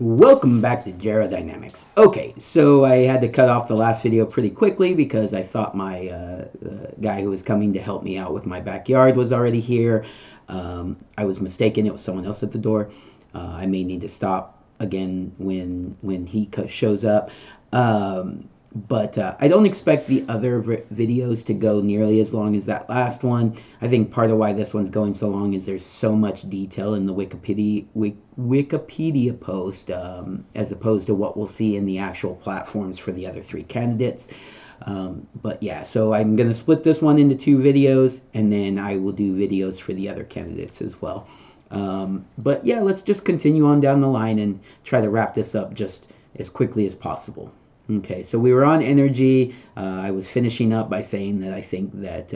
Welcome back to Dynamics. Okay, so I had to cut off the last video pretty quickly because I thought my guy who was coming to help me out with my backyard was already here. I was mistaken; it was someone else at the door. I may need to stop again when he shows up. But I don't expect the other videos to go nearly as long as that last one. I think part of why this one's going so long is there's so much detail in the Wikipedia post as opposed to what we'll see in the actual platforms for the other three candidates. But yeah, so I'm going to split this one into two videos, and then I will do videos for the other candidates as well. But yeah, let's just continue on down the line and try to wrap this up just as quickly as possible. Okay, so we were on energy. I was finishing up by saying that I think that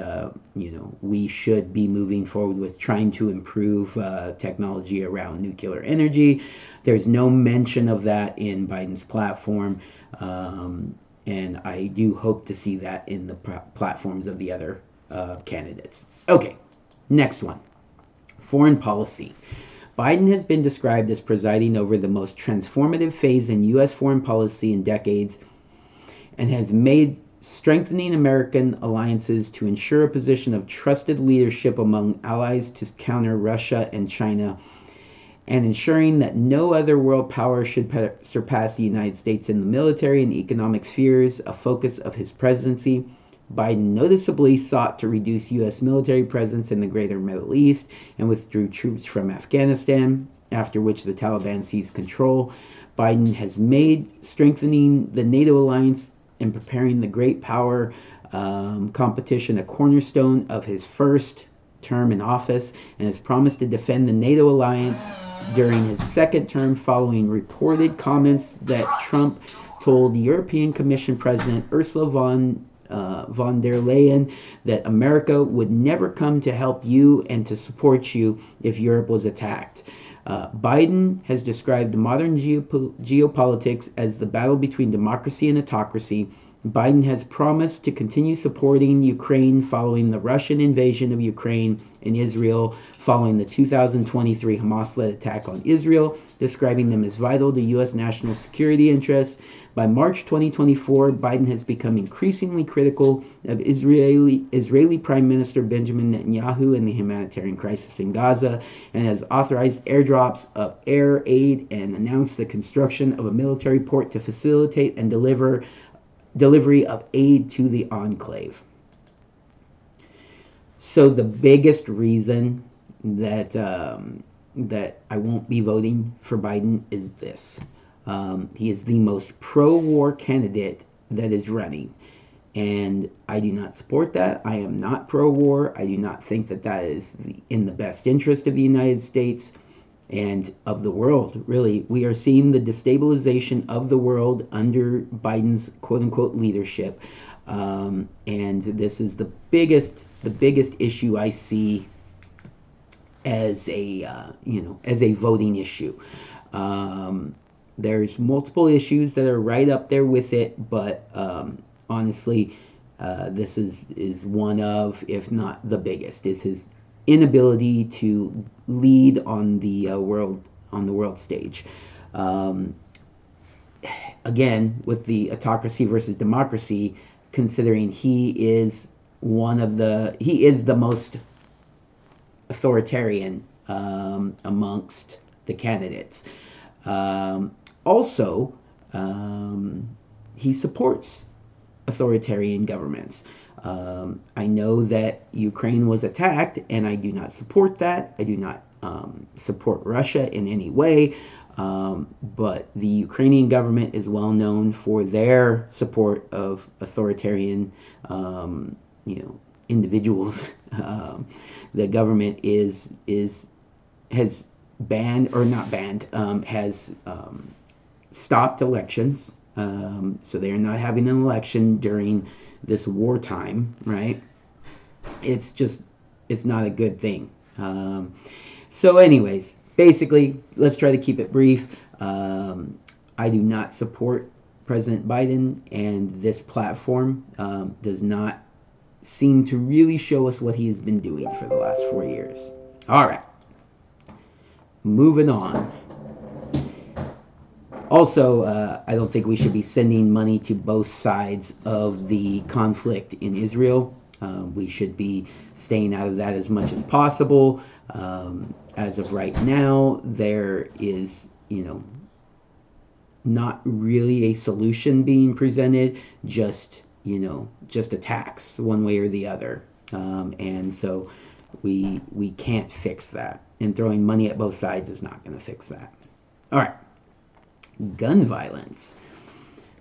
we should be moving forward with trying to improve technology around nuclear energy. There's no mention of that in Biden's platform, and I do hope to see that in the platforms of the other candidates. Okay, next one, foreign policy. Biden has been described as presiding over the most transformative phase in U.S. foreign policy in decades and has made strengthening American alliances to ensure a position of trusted leadership among allies to counter Russia and China, and ensuring that no other world power should surpass the United States in the military and economic spheres, a focus of his presidency. Biden noticeably sought to reduce U.S. military presence in the greater Middle East and withdrew troops from Afghanistan, after which the Taliban seized control. Biden has made strengthening the NATO alliance and preparing the great power competition a cornerstone of his first term in office, and has promised to defend the NATO alliance during his second term, following reported comments that Trump told European Commission President Ursula von der Leyen that America would never come to help you and to support you if Europe was attacked. Biden has described modern geopolitics as the battle between democracy and autocracy. Biden has promised to continue supporting Ukraine following the Russian invasion of Ukraine and Israel following the 2023 Hamas-led attack on Israel, describing them as vital to U.S. national security interests. By March 2024, Biden has become increasingly critical of Israeli Prime Minister Benjamin Netanyahu and the humanitarian crisis in Gaza, and has authorized airdrops of air aid and announced the construction of a military port to facilitate and delivery of aid to the enclave. So the biggest reason that I won't be voting for Biden is this. He is the most pro-war candidate that is running, and I do not support that. I am not pro-war. I do not think that that is in the best interest of the United States and of the world. Really, we are seeing the destabilization of the world under Biden's quote-unquote leadership, and this is the biggest issue I see as a voting issue. There's multiple issues that are right up there with it, but honestly, this is one of, if not the biggest, is his inability to lead on the world stage. Again, with the autocracy versus democracy, considering he is the most authoritarian amongst the candidates. Also, he supports authoritarian governments. I know that Ukraine was attacked, and I do not support that. I do not support Russia in any way, but the Ukrainian government is well known for their support of authoritarian, individuals. The government has banned, or not banned, has stopped elections, so they are not having an election during this wartime, right? It's not a good thing. So anyways, basically, let's try to keep it brief. I do not support President Biden, and this platform does not seem to really show us what he has been doing for the last 4 years. All right, moving on. Also, I don't think we should be sending money to both sides of the conflict in Israel. We should be staying out of that as much as possible. As of right now, there is, not really a solution being presented, just, just attacks one way or the other. And so we can't fix that. And throwing money at both sides is not going to fix that. All right, gun violence.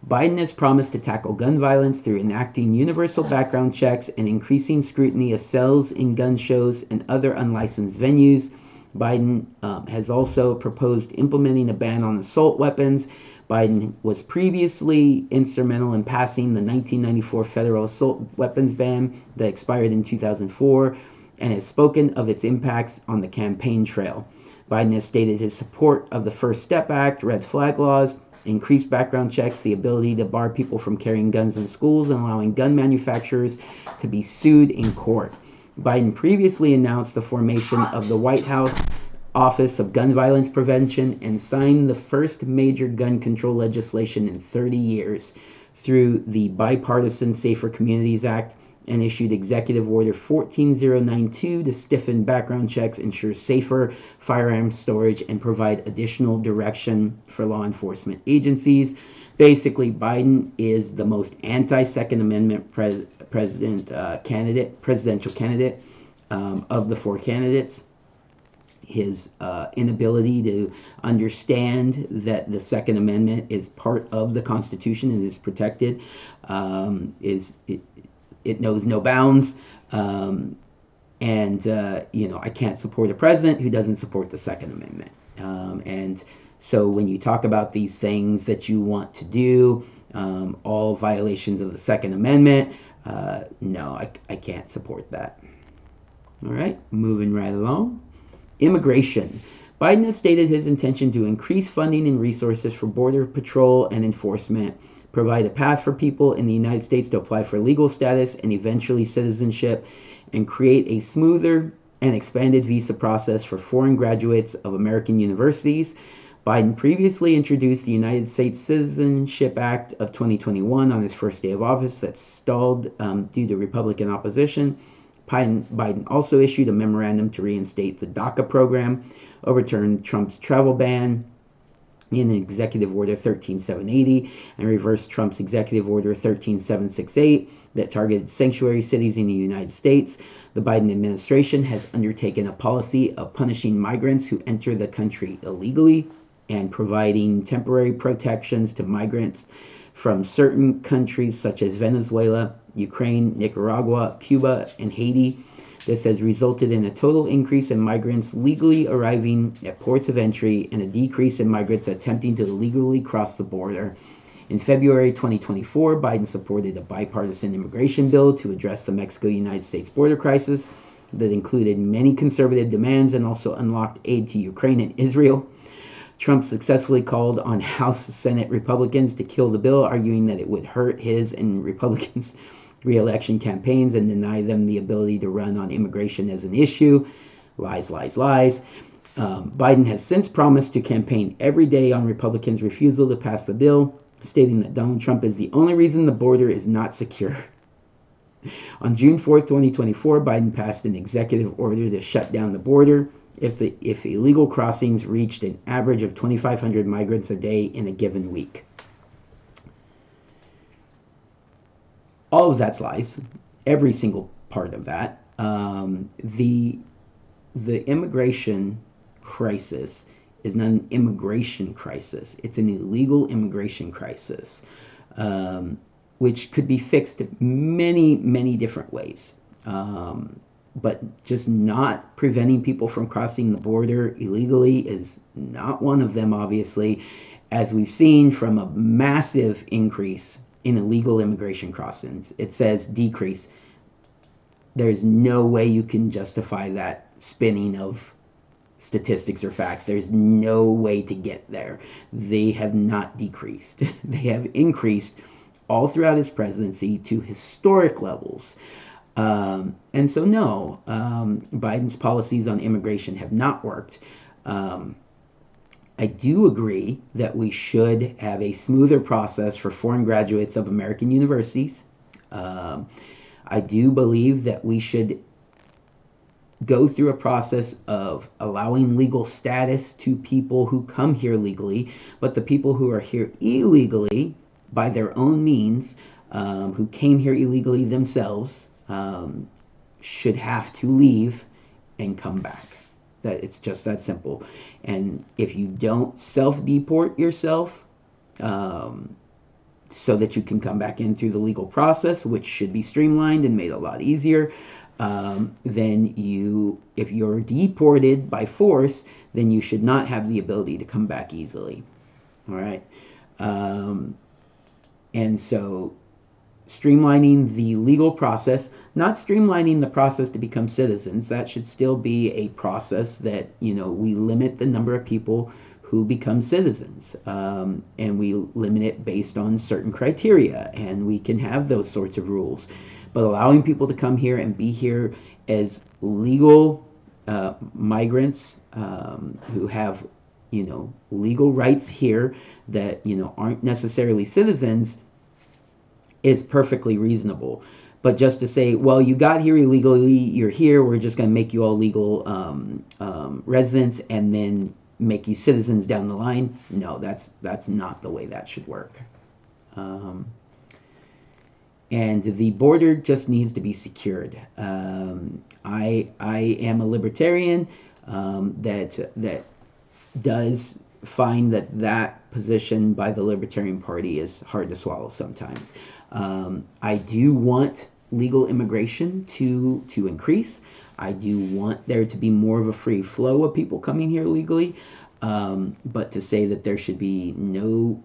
Biden has promised to tackle gun violence through enacting universal background checks and increasing scrutiny of sales in gun shows and other unlicensed venues. Biden has also proposed implementing a ban on assault weapons. Biden was previously instrumental in passing the 1994 federal assault weapons ban that expired in 2004 and has spoken of its impacts on the campaign trail. Biden has stated his support of the First Step Act, red flag laws, increased background checks, the ability to bar people from carrying guns in schools, and allowing gun manufacturers to be sued in court. Biden previously announced the formation of the White House Office of Gun Violence Prevention and signed the first major gun control legislation in 30 years through the Bipartisan Safer Communities Act and issued Executive Order 14092 to stiffen background checks, ensure safer firearms storage, and provide additional direction for law enforcement agencies. Basically, Biden is the most anti-Second Amendment presidential candidate of the four candidates. His inability to understand that the Second Amendment is part of the Constitution and is protected it knows no bounds. I can't support a president who doesn't support the Second Amendment. And so when you talk about these things that you want to do, all violations of the Second Amendment, no, I can't support that. All right, moving right along. Immigration. Biden has stated his intention to increase funding and resources for Border Patrol and enforcement, provide a path for people in the United States to apply for legal status and eventually citizenship, and create a smoother and expanded visa process for foreign graduates of American universities. Biden previously introduced the United States Citizenship Act of 2021 on his first day of office that stalled due to Republican opposition. Biden also issued a memorandum to reinstate the DACA program, overturned Trump's travel ban in Executive Order 13780, and reversed Trump's Executive Order 13768 that targeted sanctuary cities in the United States. The Biden administration has undertaken a policy of punishing migrants who enter the country illegally and providing temporary protections to migrants from certain countries such as Venezuela, Ukraine, Nicaragua, Cuba, and Haiti. This has resulted in a total increase in migrants legally arriving at ports of entry and a decrease in migrants attempting to legally cross the border. In February 2024, Biden supported a bipartisan immigration bill to address the Mexico-United States border crisis that included many conservative demands and also unlocked aid to Ukraine and Israel. Trump successfully called on House and Senate Republicans to kill the bill, arguing that it would hurt his and Republicans' re-election campaigns and deny them the ability to run on immigration as an issue. Lies, lies, lies. Biden has since promised to campaign every day on Republicans' refusal to pass the bill, stating that Donald Trump is the only reason the border is not secure. On June 4th, 2024, Biden passed an executive order to shut down the border if illegal crossings reached an average of 2,500 migrants a day in a given week. All of that's lies. Every single part of that. The immigration crisis is not an immigration crisis. It's an illegal immigration crisis, which could be fixed many, many different ways. But just not preventing people from crossing the border illegally is not one of them, obviously, as we've seen from a massive increase in illegal immigration crossings. It says decrease. There's no way you can justify that spinning of statistics or facts. There's no way to get there. They have not decreased. They have increased all throughout his presidency to historic levels. And so, no, Biden's policies on immigration have not worked. I do agree that we should have a smoother process for foreign graduates of American universities. Um, I do believe that we should go through a process of allowing legal status to people who come here legally, but the people who are here illegally by their own means, who came here illegally themselves, should have to leave and come back. That it's just that simple. And if you don't self-deport yourself, um, so that you can come back in through the legal process, which should be streamlined and made a lot easier, then if you're deported by force, then you should not have the ability to come back easily. All right. Um, and so streamlining the legal process, not streamlining the process to become citizens. That should still be a process that, we limit the number of people who become citizens, and we limit it based on certain criteria, and we can have those sorts of rules. But allowing people to come here and be here as legal migrants, who have, legal rights here that, aren't necessarily citizens, is perfectly reasonable. But just to say, well, you got here illegally, you're here, we're just going to make you all legal residents and then make you citizens down the line. No, that's not the way that should work. And the border just needs to be secured. I am a libertarian that does find that position by the Libertarian Party is hard to swallow sometimes. I do want legal immigration to increase. I do want there to be more of a free flow of people coming here legally. But to say that there should be no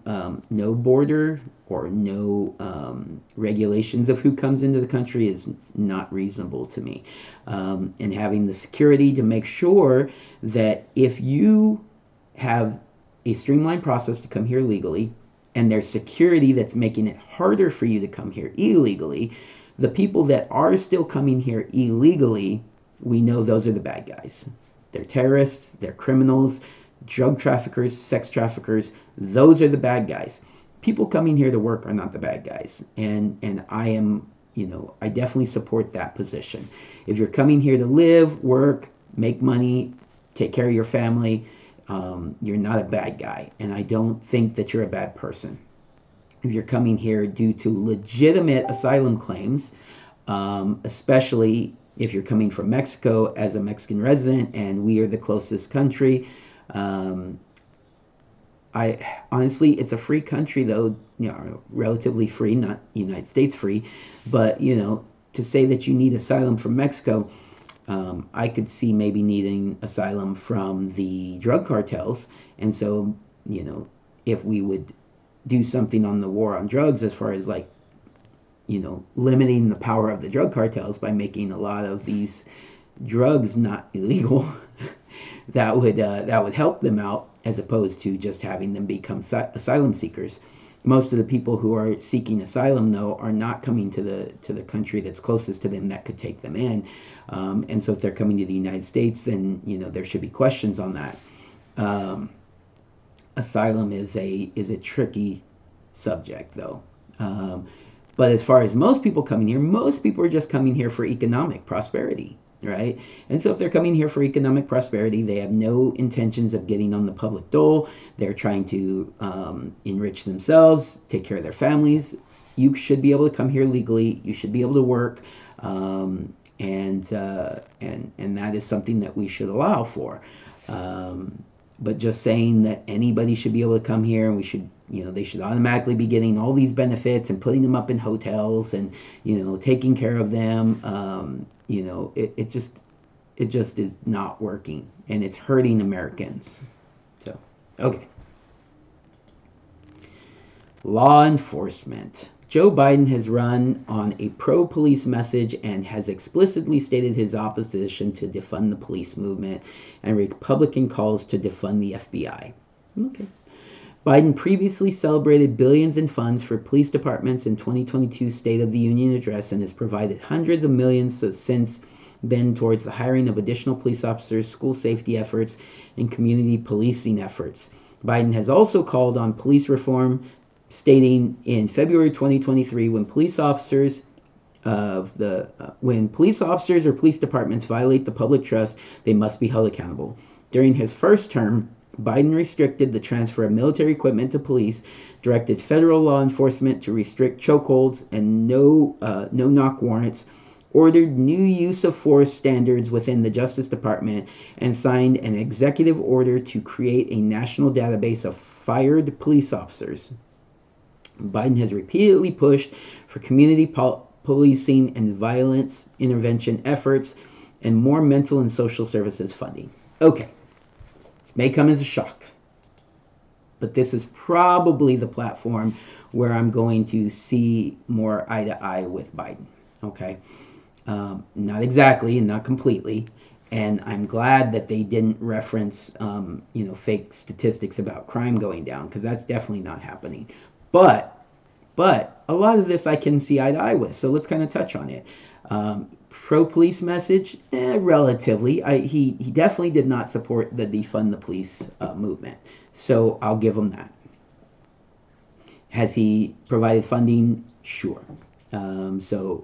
border or no regulations of who comes into the country is not reasonable to me. And having the security to make sure that if you have a streamlined process to come here legally, and there's security that's making it harder for you to come here illegally, the people that are still coming here illegally, we know those are the bad guys. They're terrorists, they're criminals, drug traffickers, sex traffickers. Those are the bad guys. People coming here to work are not the bad guys. And I am, I definitely support that position. If you're coming here to live, work, make money, take care of your family, you're not a bad guy. And I don't think that you're a bad person. If you're coming here due to legitimate asylum claims, especially if you're coming from Mexico as a Mexican resident and we are the closest country, I honestly, it's a free country though, relatively free, not United States free, but to say that you need asylum from Mexico, I could see maybe needing asylum from the drug cartels. And so, if we would do something on the war on drugs as far as limiting the power of the drug cartels by making a lot of these drugs not illegal, that would help them out as opposed to just having them become asylum seekers. Most of the people who are seeking asylum, though, are not coming to the country that's closest to them that could take them in. And so if they're coming to the United States, then there should be questions on that. Asylum is a tricky subject, though. But as far as most people coming here, most people are just coming here for economic prosperity, right? And so if they're coming here for economic prosperity, they have no intentions of getting on the public dole. They're trying to enrich themselves, take care of their families. You should be able to come here legally. You should be able to work, and that is something that we should allow for. But just saying that anybody should be able to come here and we should, they should automatically be getting all these benefits and putting them up in hotels and, taking care of them, it just is not working and it's hurting Americans. So, okay. Law enforcement. Joe Biden has run on a pro-police message and has explicitly stated his opposition to defund the police movement and Republican calls to defund the FBI. Okay. Biden previously celebrated billions in funds for police departments in 2022 State of the Union address and has provided hundreds of millions since been towards the hiring of additional police officers, school safety efforts, and community policing efforts. Biden has also called on police reform, stating in February 2023, when police officers or police departments violate the public trust, they must be held accountable. During his first term, Biden restricted the transfer of military equipment to police, directed federal law enforcement to restrict chokeholds and no-knock warrants, ordered new use of force standards within the Justice Department, and signed an executive order to create a national database of fired police officers. Biden has repeatedly pushed for community policing and violence intervention efforts and more mental and social services funding. Okay, may come as a shock, but this is probably the platform where I'm going to see more eye to eye with Biden. Okay, not exactly and not completely, and I'm glad that they didn't reference fake statistics about crime going down, because that's definitely not happening. But a lot of this I can see eye to eye with, so let's kind of touch on it. Pro-police message, relatively. He definitely did not support the defund the police movement, so I'll give him that. Has he provided funding? Sure. So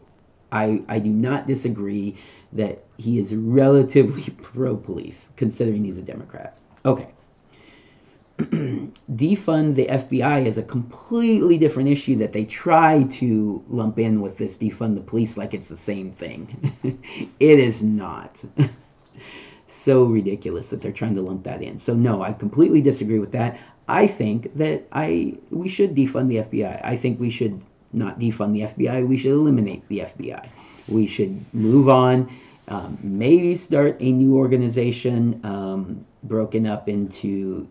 I do not disagree that he is relatively pro-police, considering he's a Democrat. Okay. Defund the FBI is a completely different issue that they try to lump in with this defund the police like it's the same thing. It is not. So ridiculous that they're trying to lump that in. So no, I completely disagree with that. I think that we should defund the FBI. I think we should not defund the FBI. We should eliminate the FBI. We should move on. Maybe start a new organization, broken up into,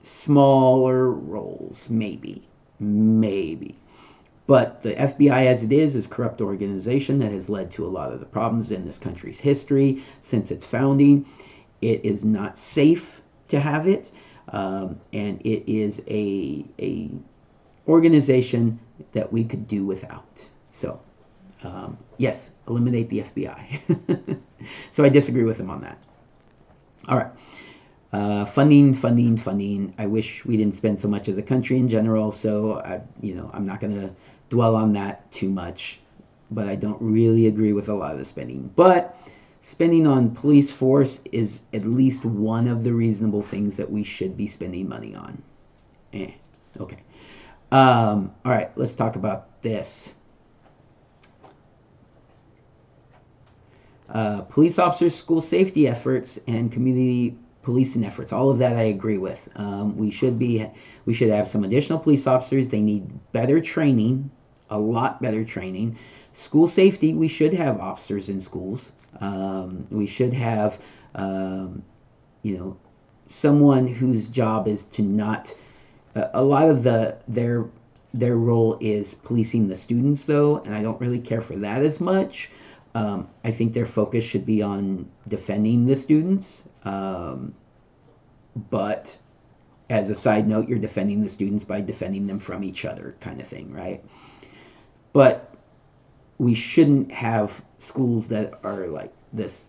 smaller roles, maybe. But the FBI as it is a corrupt organization that has led to a lot of the problems in this country's history since its founding. It is not safe to have it, and it is a organization that we could do without. So, yes, eliminate the FBI. So I disagree with him on that. All right. Funding. I wish we didn't spend so much as a country in general, so I'm not going to dwell on that too much, but I don't really agree with a lot of the spending. But spending on police force is at least one of the reasonable things that we should be spending money on. Okay. All right, let's talk about this. Police officers, school safety efforts, and community policing efforts. All of that I agree with. We should have some additional police officers. They need better training, a lot better training. School safety, we should have officers in schools. We should have, someone whose job is to not. A lot of their role is policing the students, though, and I don't really care for that as much. I think their focus should be on defending the students. But as a side note, you're defending the students by defending them from each other, kind of thing, right? But we shouldn't have schools that are like this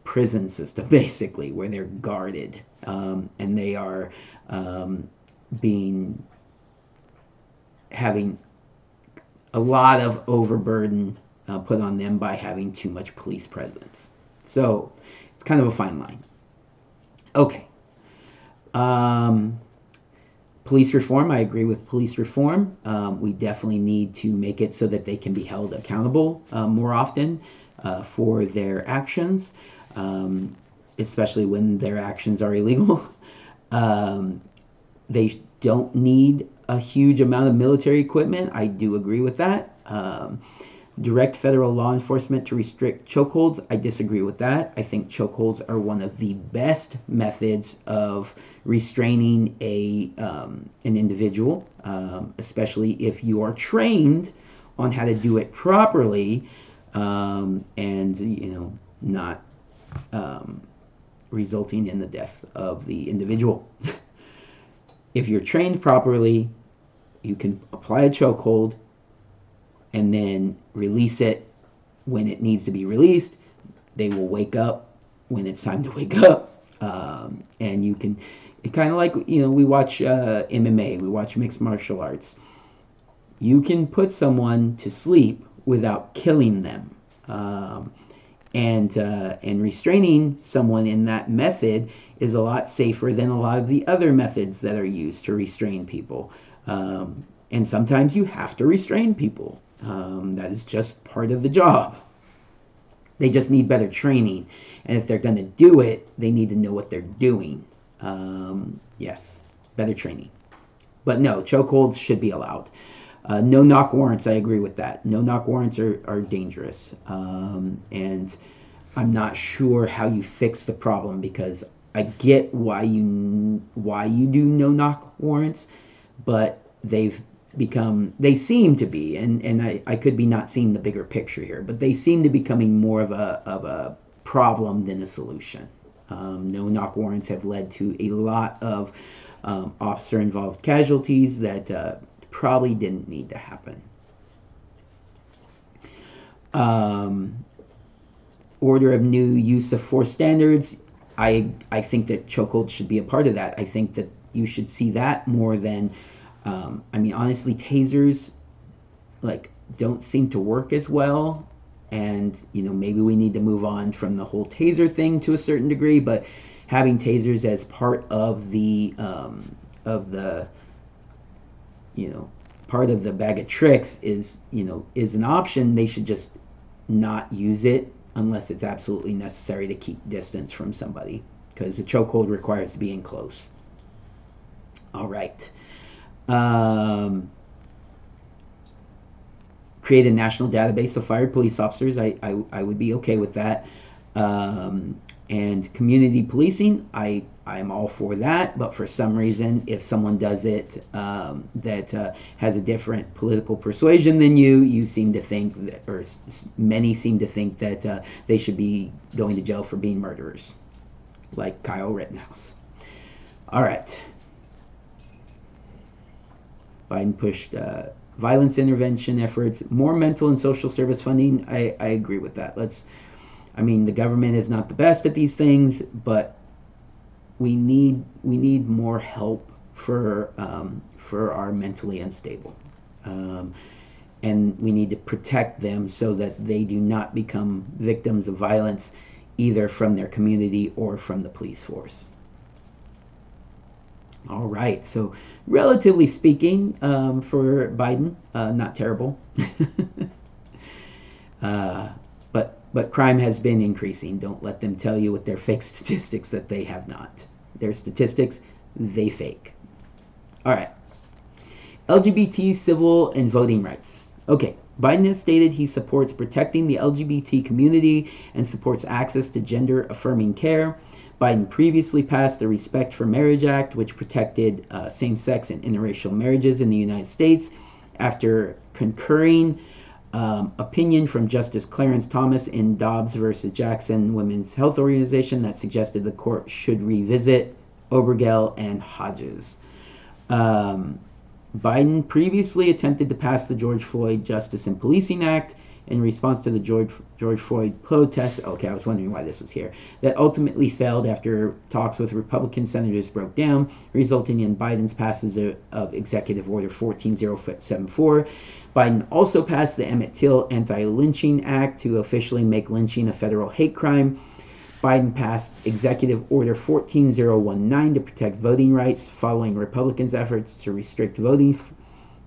prison system, basically, where they're guarded, and they are having a lot of overburden put on them by having too much police presence. So it's kind of a fine line. Okay. Police reform, I agree with police reform. We definitely need to make it so that they can be held accountable more often for their actions, especially when their actions are illegal. They don't need a huge amount of military equipment. I do agree with that. Direct federal law enforcement to restrict chokeholds. I disagree with that. I think chokeholds are one of the best methods of restraining an individual, especially if you are trained on how to do it properly, and not resulting in the death of the individual. If you're trained properly, you can apply a chokehold and then release it when it needs to be released, they will wake up when it's time to wake up. And you can, it kind of like, we watch MMA, we watch mixed martial arts. You can put someone to sleep without killing them. And restraining someone in that method is a lot safer than a lot of the other methods that are used to restrain people. And sometimes you have to restrain people. That is just part of the job. They just need better training. And if they're going to do it, they need to know what they're doing. Yes, better training. But no, chokeholds should be allowed. No knock warrants, I agree with that. No knock warrants are dangerous. And I'm not sure how you fix the problem, because I get why you do no knock warrants, but they seem to be, and I could be not seeing the bigger picture here, but they seem to be becoming more of a problem than a solution. No knock warrants have led to a lot of officer involved casualties that probably didn't need to happen. Order of new use of force standards. I think that chokeholds should be a part of that. I think that you should see that more than, honestly, tasers don't seem to work as well. And, maybe we need to move on from the whole taser thing to a certain degree, but having tasers as part of the part of the bag of tricks is an option. They should just not use it unless it's absolutely necessary to keep distance from somebody, because a chokehold requires to be in close. All right. Create a national database of fired police officers. I would be okay with that. And community policing, I'm all for that, but for some reason, if someone does it that has a different political persuasion than you seem to think that, or many seem to think that they should be going to jail for being murderers, like Kyle Rittenhouse. All right. Biden pushed violence intervention efforts, more mental and social service funding. I agree with that. The government is not the best at these things, but we need more help for our mentally unstable, and we need to protect them so that they do not become victims of violence, either from their community or from the police force. All right, so relatively speaking, for Biden, not terrible. But crime has been increasing. Don't let them tell you with their fake statistics that they have not. Their statistics, they fake. All right. LGBT civil and voting rights. Okay, Biden has stated he supports protecting the LGBT community and supports access to gender-affirming care. Biden previously passed the Respect for Marriage Act, which protected same-sex and interracial marriages in the United States, after concurring opinion from Justice Clarence Thomas in Dobbs versus Jackson Women's Health Organization that suggested the court should revisit Obergel and Hodges. Biden previously attempted to pass the George Floyd Justice and Policing Act in response to the George Floyd protests. Okay, I was wondering why this was here. That ultimately failed after talks with Republican senators broke down, resulting in Biden's passage of Executive Order 14074. Biden also passed the Emmett Till Anti-Lynching Act to officially make lynching a federal hate crime. Biden passed Executive Order 14019 to protect voting rights following Republicans' efforts to restrict voting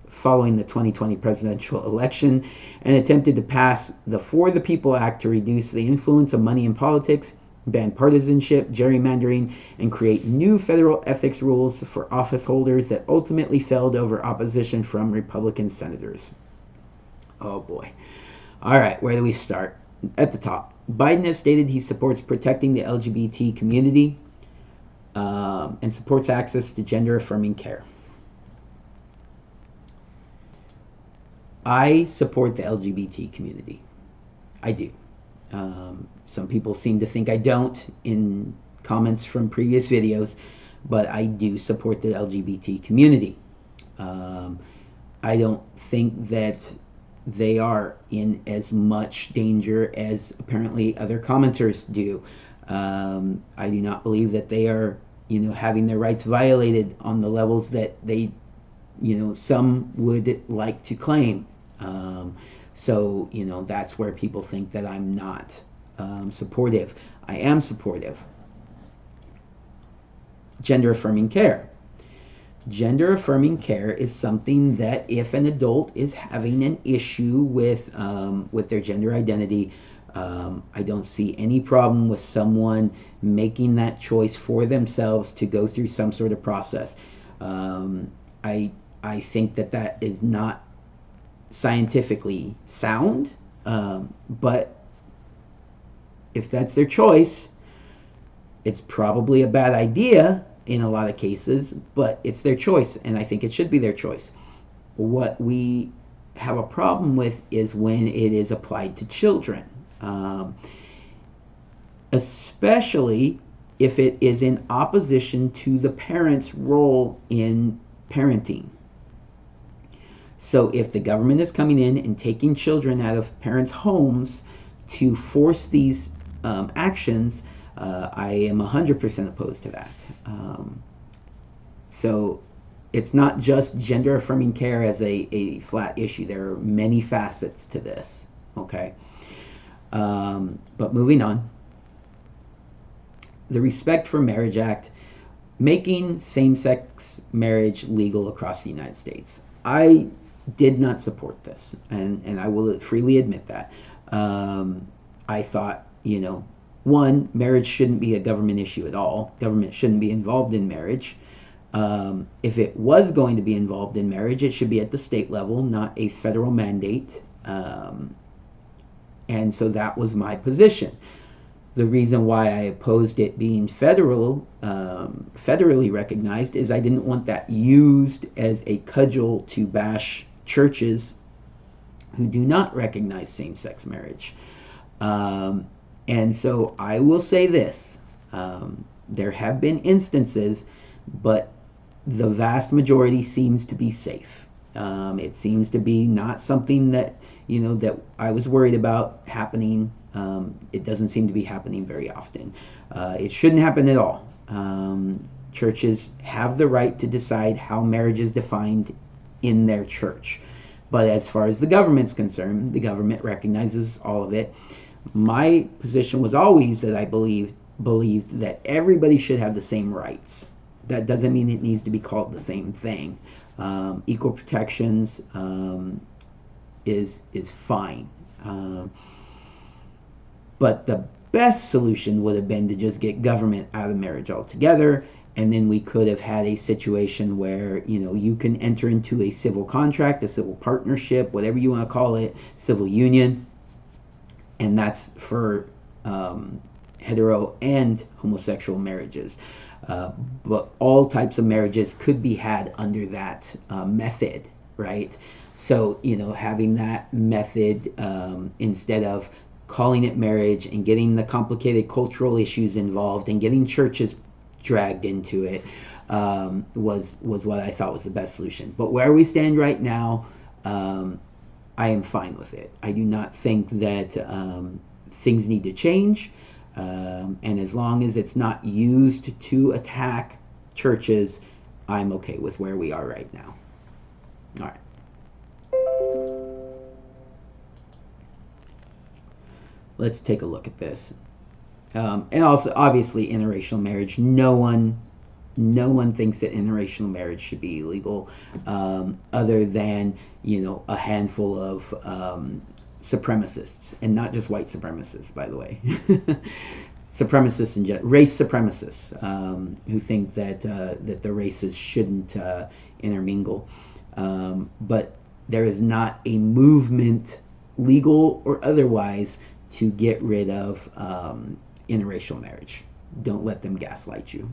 following the 2020 presidential election, and attempted to pass the For the People Act to reduce the influence of money in politics, ban partisanship, gerrymandering, and create new federal ethics rules for office holders that ultimately failed over opposition from Republican senators. Oh boy. All right, where do we start? At the top. Biden has stated he supports protecting the LGBT community and supports access to gender-affirming care. I support the LGBT community. I do. Some people seem to think I don't in comments from previous videos, but I do support the LGBT community. I don't think that they are in as much danger as apparently other commenters do. I do not believe that they are, having their rights violated on the levels that they, some would like to claim. So, that's where people think that I'm not supportive. I am supportive. Gender affirming care. Gender affirming care is something that if an adult is having an issue with their gender identity, I don't see any problem with someone making that choice for themselves to go through some sort of process. I think that that is not scientifically sound, but if that's their choice, it's probably a bad idea in a lot of cases, but it's their choice, and I think it should be their choice. What we have a problem with is when it is applied to children, especially if it is in opposition to the parent's role in parenting. So if the government is coming in and taking children out of parents' homes to force these actions, I am 100% opposed to that. So it's not just gender affirming care as a flat issue. There are many facets to this. Okay. But moving on. The Respect for Marriage Act, making same-sex marriage legal across the United States. I did not support this, and I will freely admit that. I thought, one, marriage shouldn't be a government issue at all. Government shouldn't be involved in marriage. If it was going to be involved in marriage, it should be at the state level, not a federal mandate. And so that was my position. The reason why I opposed it being federally recognized is I didn't want that used as a cudgel to bash churches who do not recognize same-sex marriage. And so I will say this, there have been instances, but the vast majority seems to be safe. It seems to be not something that, that I was worried about happening. It doesn't seem to be happening very often. It shouldn't happen at all. Churches have the right to decide how marriage is defined in their church. But as far as the government's concerned, the government recognizes all of it. My position was always that I believed that everybody should have the same rights. That doesn't mean it needs to be called the same thing. Equal protections is fine. But the best solution would have been to just get government out of marriage altogether, and then we could have had a situation where, you can enter into a civil contract, a civil partnership, whatever you want to call it, civil union, and that's for hetero and homosexual marriages. But all types of marriages could be had under that method, right? So, having that method instead of calling it marriage and getting the complicated cultural issues involved and getting churches dragged into it was what I thought was the best solution. But where we stand right now, I am fine with it. I do not think that things need to change. And as long as it's not used to attack churches, I'm okay with where we are right now. All right. Let's take a look at this. And also, obviously, interracial marriage. No one thinks that interracial marriage should be illegal, other than, a handful of supremacists, and not just white supremacists, by the way. Supremacists and race supremacists who think that the races shouldn't intermingle. But there is not a movement, legal or otherwise, to get rid of interracial marriage. Don't let them gaslight you.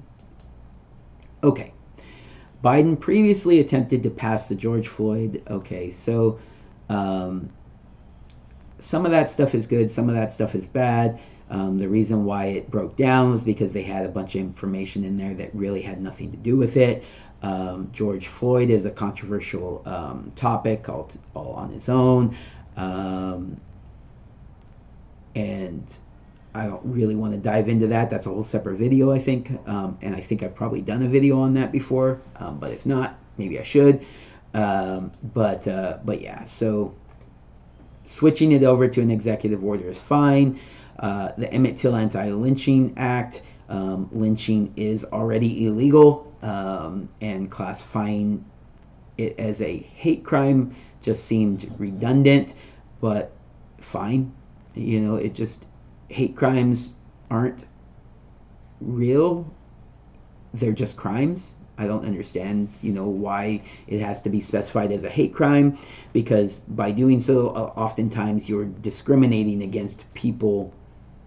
Okay. Biden previously attempted to pass the George Floyd. Okay, so some of that stuff is good, some of that stuff is bad. The reason why it broke down was because they had a bunch of information in there that really had nothing to do with it. George Floyd is a controversial topic all on its own. Um, and I don't really want to dive into that. That's a whole separate video, I think. And I think I've probably done a video on that before. But if not, maybe I should. But yeah, so switching it over to an executive order is fine. The Emmett Till Anti-Lynching Act, lynching is already illegal, and classifying it as a hate crime just seemed redundant, but fine. You know, it just, hate crimes aren't real. They're just crimes. I don't understand, you know, why it has to be specified as a hate crime, because by doing so, oftentimes you're discriminating against people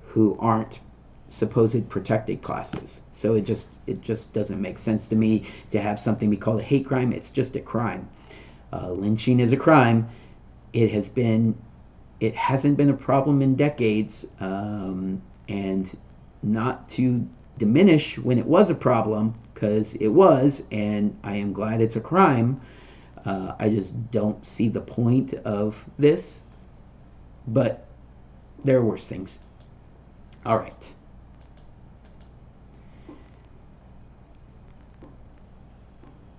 who aren't supposed protected classes. So it just doesn't make sense to me to have something be called a hate crime. It's just a crime. Lynching is a crime. It hasn't been a problem in decades, and not to diminish when it was a problem, because it was, and I am glad it's a crime. I just don't see the point of this, but there are worse things. All right.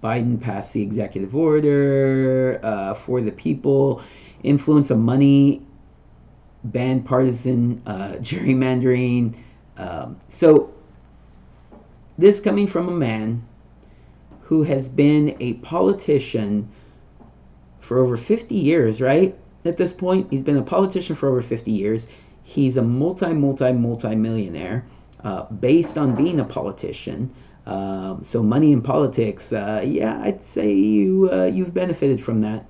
Biden passed the executive order for the people, influence of money, ban partisan gerrymandering. So this coming from a man who has been a politician for over 50 years, right? At this point, he's been a politician for over 50 years. He's a multi-millionaire based on being a politician. So money in politics, yeah, I'd say you've benefited from that.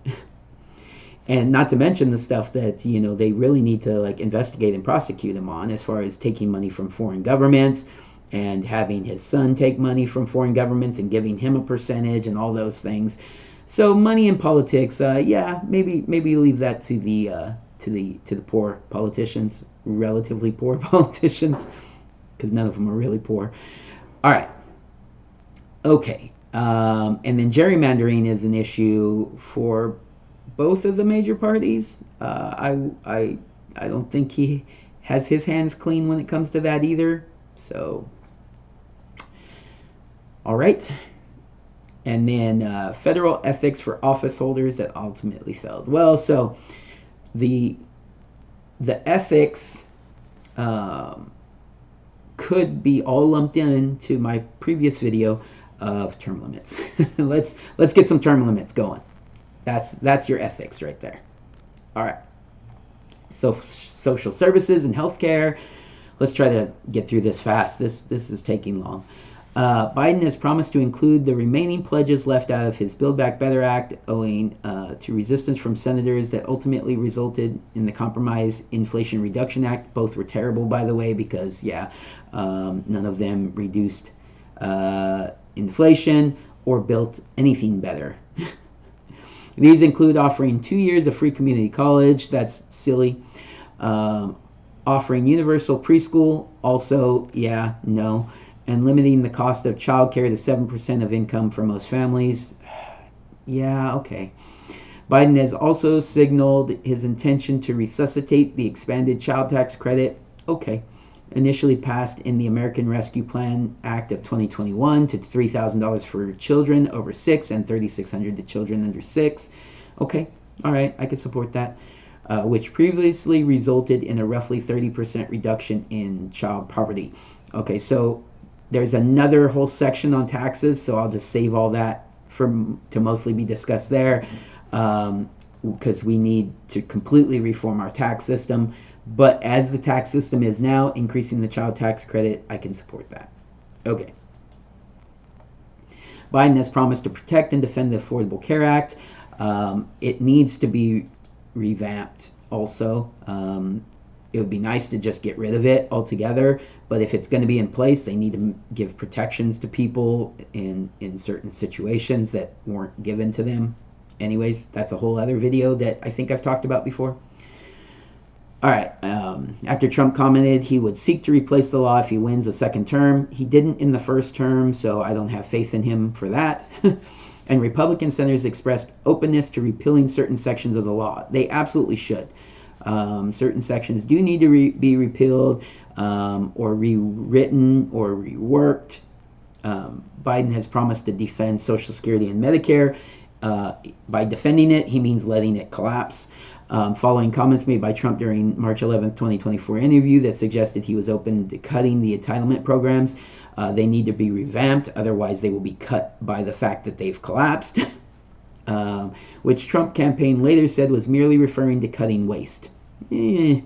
And not to mention the stuff that, you know, they really need to like investigate and prosecute him on, as far as taking money from foreign governments and having his son take money from foreign governments and giving him a percentage and all those things. So money in politics, yeah, maybe leave that to the poor politicians, relatively poor politicians, because none of them are really poor. All right. Okay. And then gerrymandering is an issue for both of the major parties. I don't think he has his hands clean when it comes to that either. So, all right. And then federal ethics for office holders that ultimately failed. Well, so the ethics could be all lumped into my previous video of term limits. let's get some term limits going. That's your ethics right there. All right. So social services and healthcare. Let's try to get through this fast. This is taking long. Biden has promised to include the remaining pledges left out of his Build Back Better Act, owing to resistance from senators that ultimately resulted in the Compromise Inflation Reduction Act. Both were terrible, by the way, because, yeah, none of them reduced inflation or built anything better. These include offering 2 years of free community college. That's silly. Offering universal preschool. Also, yeah, no. And limiting the cost of childcare to 7% of income for most families. Yeah, okay. Biden has also signaled his intention to resuscitate the expanded child tax credit. Okay. Initially passed in the American Rescue Plan Act of 2021 to $3,000 for children over 6 and $3,600 to children under 6. Okay, all right, I could support that. Which previously resulted in a roughly 30% reduction in child poverty. Okay, so there's another whole section on taxes, so I'll just save all that to mostly be discussed there, because we need to completely reform our tax system. But as the tax system is now, increasing the child tax credit, I can support that. Okay. Biden has promised to protect and defend the Affordable Care Act. It needs to be revamped also. It would be nice to just get rid of it altogether, but if it's going to be in place, they need to give protections to people in certain situations that weren't given to them. Anyways, that's a whole other video that I think I've talked about before. All right. After Trump commented he would seek to replace the law if he wins a second term, he didn't in the first term, so I don't have faith in him for that. And Republican senators expressed openness to repealing certain sections of the law. They absolutely should. Certain sections do need to be repealed or rewritten or reworked. Biden has promised to defend Social Security and Medicare. By defending it, he means letting it collapse. Following comments made by Trump during March 11, 2024 interview that suggested he was open to cutting the entitlement programs, they need to be revamped, otherwise they will be cut by the fact that they've collapsed, which Trump campaign later said was merely referring to cutting waste. They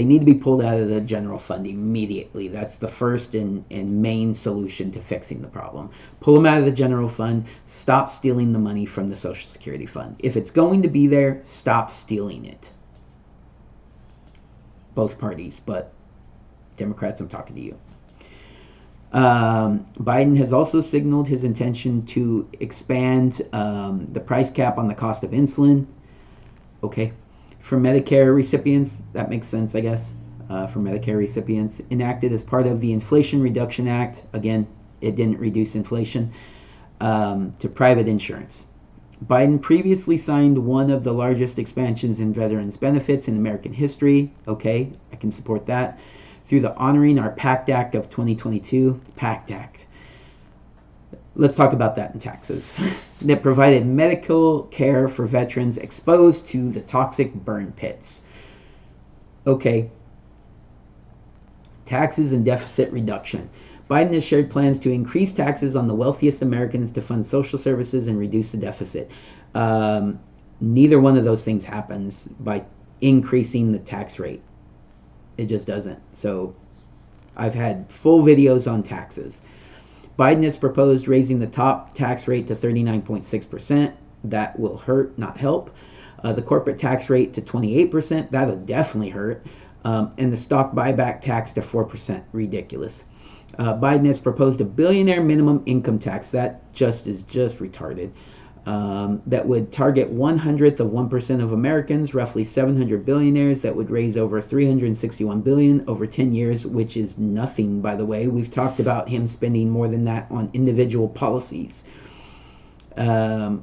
need to be pulled out of the general fund immediately. That's the first and main solution to fixing the problem. Pull them out of the general fund. Stop stealing the money from the Social Security fund. If it's going to be there, stop stealing it. Both parties, but Democrats, I'm talking to you. Biden has also signaled his intention to expand the price cap on the cost of insulin. Okay. For Medicare recipients, that makes sense, I guess, for Medicare recipients, enacted as part of the Inflation Reduction Act. Again, it didn't reduce inflation, to private insurance. Biden previously signed one of the largest expansions in veterans benefits in American history. Okay, I can support that. Through the Honoring Our PACT Act of 2022, PACT Act. Let's talk about that in taxes. That provided medical care for veterans exposed to the toxic burn pits. Okay. Taxes and deficit reduction. Biden has shared plans to increase taxes on the wealthiest Americans to fund social services and reduce the deficit. Neither one of those things happens by increasing the tax rate. It just doesn't. So I've had full videos on taxes. Biden has proposed raising the top tax rate to 39.6%. That will hurt, not help. The corporate tax rate to 28%. That'll definitely hurt. And the stock buyback tax to 4%. Ridiculous. Biden has proposed a billionaire minimum income tax. That is just retarded. That would target 1/100% of Americans, roughly 700 billionaires. That would raise over $361 billion over 10 years, which is nothing, by the way. We've talked about him spending more than that on individual policies in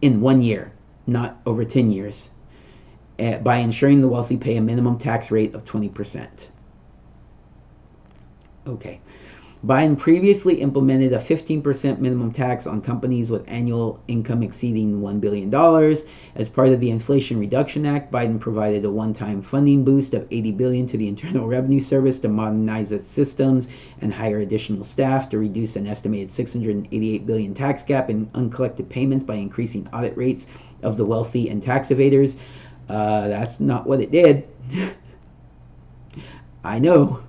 1 year, not over 10 years, by ensuring the wealthy pay a minimum tax rate of 20%. Okay. Biden previously implemented a 15% minimum tax on companies with annual income exceeding $1 billion. As part of the Inflation Reduction Act, Biden provided a one-time funding boost of $80 billion to the Internal Revenue Service to modernize its systems and hire additional staff to reduce an estimated $688 billion tax gap in uncollected payments by increasing audit rates of the wealthy and tax evaders. That's not what it did. I know.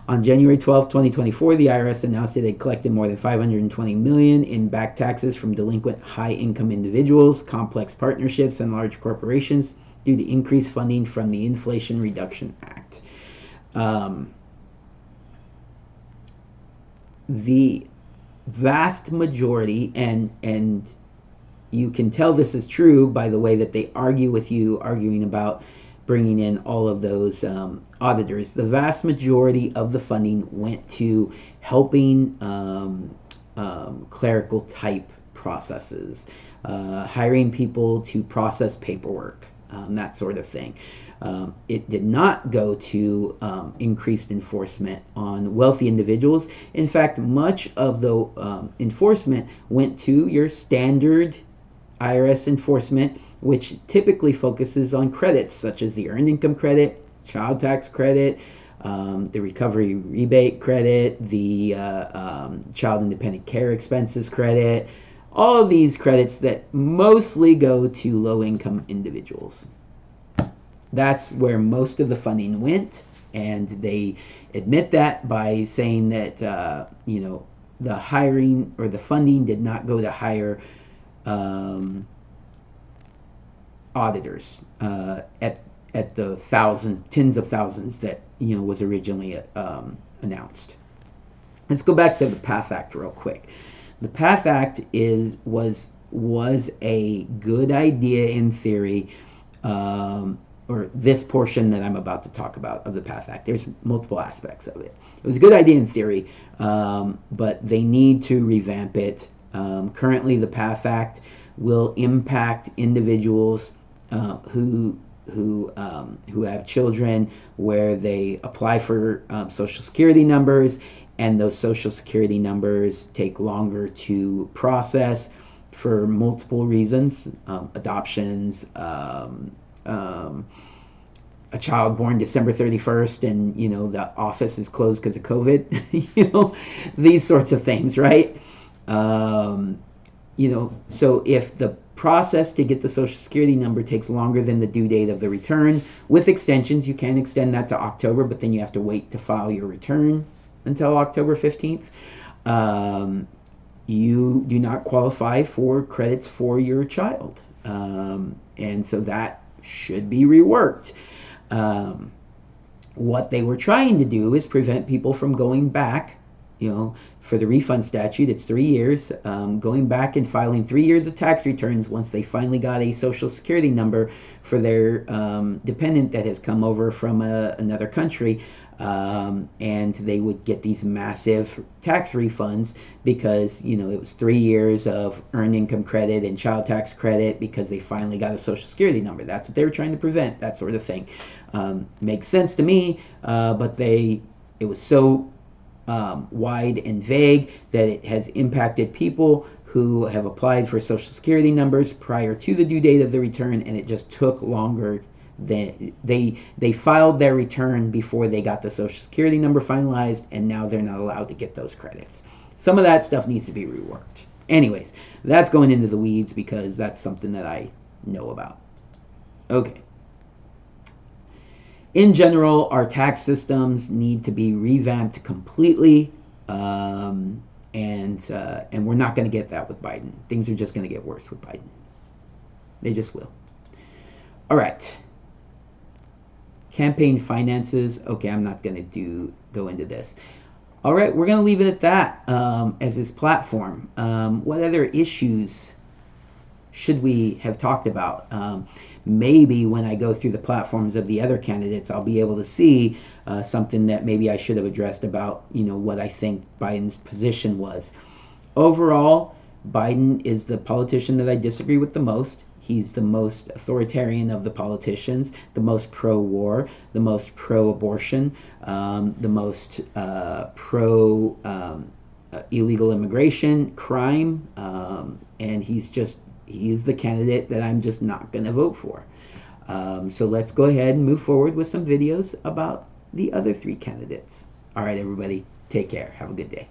On January 12, 2024, the IRS announced that it collected more than $520 million in back taxes from delinquent high-income individuals, complex partnerships, and large corporations due to increased funding from the Inflation Reduction Act. The vast majority, and you can tell this is true by the way that they argue with you, arguing about bringing in all of those auditors. The vast majority of the funding went to helping clerical type processes, hiring people to process paperwork, that sort of thing. It did not go to increased enforcement on wealthy individuals. In fact, much of the enforcement went to your standard IRS enforcement, which typically focuses on credits such as the earned income credit, child tax credit, the recovery rebate credit, the child independent care expenses credit, all of these credits that mostly go to low-income individuals. That's where most of the funding went, and they admit that by saying that the hiring or the funding did not go to hire auditors at the tens of thousands that was originally announced. Let's go back to the PATH Act real quick. The PATH Act was a good idea in theory. or this portion that I'm about to talk about of the PATH Act. There's multiple aspects of it. It was a good idea in theory, but they need to revamp it. Currently, the PATH Act will impact individuals who have children where they apply for Social Security numbers, and those Social Security numbers take longer to process for multiple reasons, adoptions, a child born December 31st and, the office is closed because of COVID, these sorts of things, right? So if the process to get the Social Security number takes longer than the due date of the return, with extensions, you can extend that to October, but then you have to wait to file your return until October 15th. You do not qualify for credits for your child. And so that should be reworked. What they were trying to do is prevent people from going back. For the refund statute, it's 3 years, going back and filing 3 years of tax returns once they finally got a Social Security number for their dependent that has come over from another country, and they would get these massive tax refunds because it was 3 years of earned income credit and child tax credit because they finally got a Social Security number. That's what they were trying to prevent, that sort of thing. Makes sense to me, but it was so wide and vague that it has impacted people who have applied for Social Security numbers prior to the due date of the return, and it just took longer than they filed their return before they got the Social Security number finalized, and now they're not allowed to get those credits. Some of that stuff needs to be reworked. Anyways, that's going into the weeds because that's something that I know about. Okay. In general, our tax systems need to be revamped completely, and we're not going to get that with Biden. Things are just going to get worse with Biden. They just will. All right. Campaign finances. Okay, I'm not going to go into this. All right, we're going to leave it at that as this platform. What other issues should we have talked about? Maybe when I go through the platforms of the other candidates, I'll be able to see something that maybe I should have addressed about, what I think Biden's position was. Overall, Biden is the politician that I disagree with the most. He's the most authoritarian of the politicians, the most pro-war, the most pro-abortion, the most pro illegal immigration, crime, and he is the candidate that I'm just not going to vote for. So let's go ahead and move forward with some videos about the other three candidates. All right, everybody, take care. Have a good day.